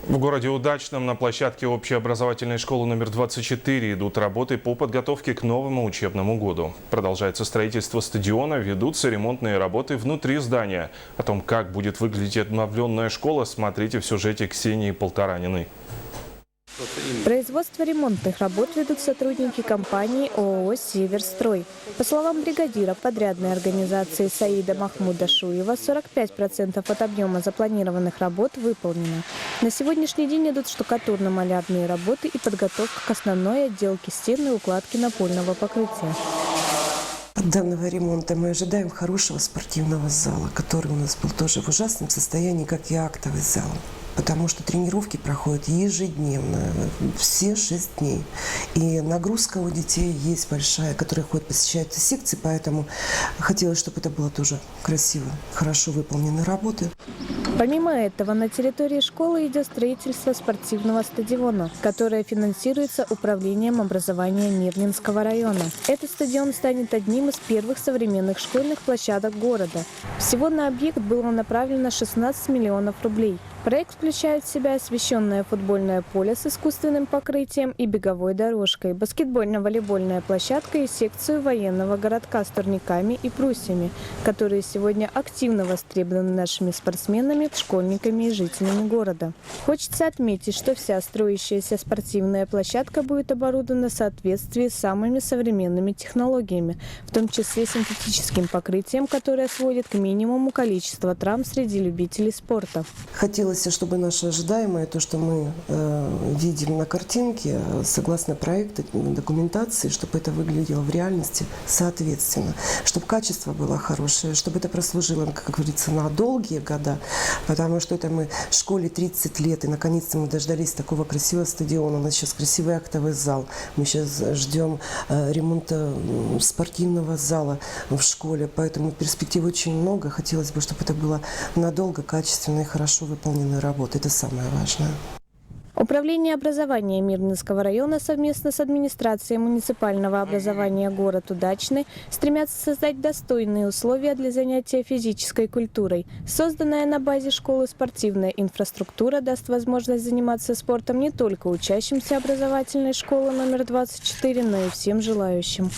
В городе Удачном на площадке общеобразовательной школы номер 24 идут работы по подготовке к новому учебному году. Продолжается строительство стадиона, ведутся ремонтные работы внутри здания. О том, как будет выглядеть обновленная школа, смотрите в сюжете Ксении Полтораниной. Производство ремонтных работ ведут сотрудники компании ООО «Северстрой». По словам бригадира подрядной организации Саида Махмуда Шуева, 45% от объема запланированных работ выполнено. На сегодняшний день идут штукатурно-малярные работы и подготовка к основной отделке стен и укладки напольного покрытия. От данного ремонта мы ожидаем хорошего спортивного зала, который у нас был тоже в ужасном состоянии, как и актовый зал. Потому что тренировки проходят ежедневно, все 6 дней. И нагрузка у детей есть большая, которые посещают секции, поэтому хотелось, чтобы это было тоже красиво, хорошо выполнены работы. Помимо этого, на территории школы идет строительство спортивного стадиона, которое финансируется Управлением образования Мирнинского района. Этот стадион станет одним из первых современных школьных площадок города. Всего на объект было направлено 16 миллионов рублей. Проект включает в себя освещенное футбольное поле с искусственным покрытием и беговой дорожкой, баскетбольно-волейбольная площадка и секцию военного городка с турниками и брусьями, которые сегодня активно востребованы нашими спортсменами, школьниками и жителями города. Хочется отметить, что вся строящаяся спортивная площадка будет оборудована в соответствии с самыми современными технологиями, в том числе синтетическим покрытием, которое сводит к минимуму количество травм среди любителей спорта. Хотелось, чтобы наше ожидаемое, то, что мы видим на картинке, согласно проекту, документации, чтобы это выглядело в реальности соответственно, чтобы качество было хорошее, чтобы это прослужило, как говорится, на долгие года, потому что это мы в школе 30 лет, и наконец-то мы дождались такого красивого стадиона, у нас сейчас красивый актовый зал, мы сейчас ждем ремонта спортивного зала в школе, поэтому перспектив очень много, хотелось бы, чтобы это было надолго, качественно и хорошо выполненная работа. Это самое важное. Управление образования Мирнинского района совместно с администрацией муниципального образования город Удачный стремятся создать достойные условия для занятия физической культурой. Созданная на базе школы спортивная инфраструктура даст возможность заниматься спортом не только учащимся образовательной школы номер 24, но и всем желающим.